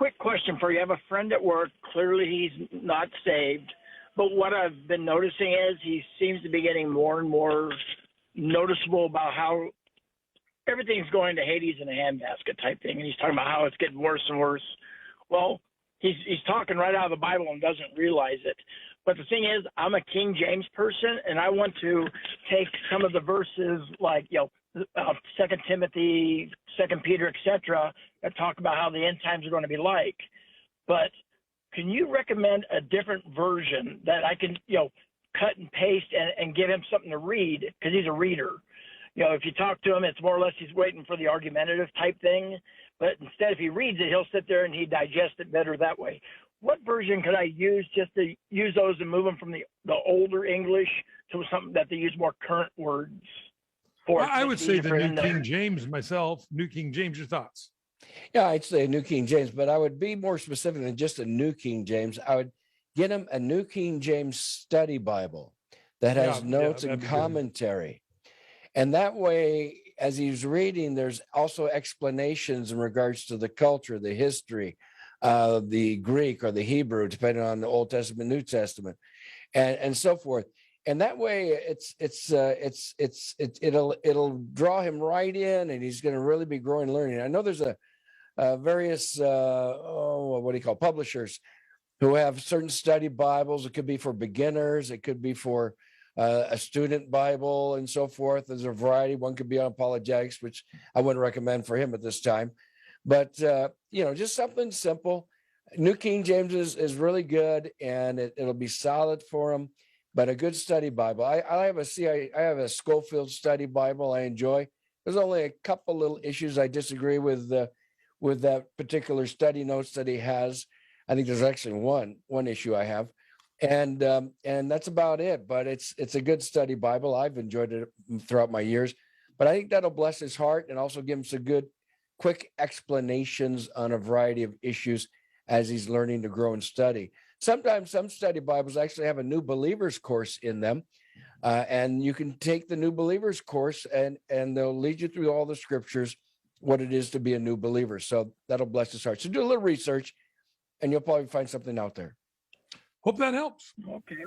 quick question for you. I have a friend at work. Clearly, he's not saved. But what I've been noticing is he seems to be getting more and more noticeable about how everything's going to Hades in a handbasket type thing. And he's talking about how it's getting worse and worse. Well, he's talking right out of the Bible and doesn't realize it. But the thing is, I'm a King James person, and I want to take some of the verses like, 2 Timothy, 2 Peter, etc., that talk about how the end times are going to be like. But can you recommend a different version that I can, cut and paste and give him something to read? Because he's a reader. If you talk to him, it's more or less he's waiting for the argumentative type thing. But instead, if he reads it, he'll sit there and he digests it better that way. What version could I use just to use those and move them from the older English to something that they use more current words for? I would say the New King James myself. New King James, your thoughts? Yeah, I'd say a New King James, but I would be more specific than just a New King James. I would get him a New King James study Bible that has notes and commentary. And that way, as he's reading, there's also explanations in regards to the culture, the history, the Greek or the Hebrew, depending on the Old Testament, New Testament, and so forth. And that way, it'll draw him right in, and he's going to really be growing and learning. I know there's various publishers who have certain study Bibles. It could be for beginners, it could be for a student Bible, and so forth. There's a variety. One could be on apologetics, which I wouldn't recommend for him at this time. But just something simple. New King James is really good, and it'll be solid for him. But a good study Bible. I have a Schofield study Bible I enjoy. There's only a couple little issues I disagree with that particular study notes that he has. I think there's actually one issue I have, and that's about it. But it's a good study Bible. I've enjoyed it throughout my years. But I think that'll bless his heart and also give him some good, quick explanations on a variety of issues as he's learning to grow and study. Sometimes some study Bibles actually have a new believers course in them. And you can take the new believers course and they'll lead you through all the scriptures, what it is to be a new believer. So that'll bless his heart. So do a little research and you'll probably find something out there. Hope that helps. Okay.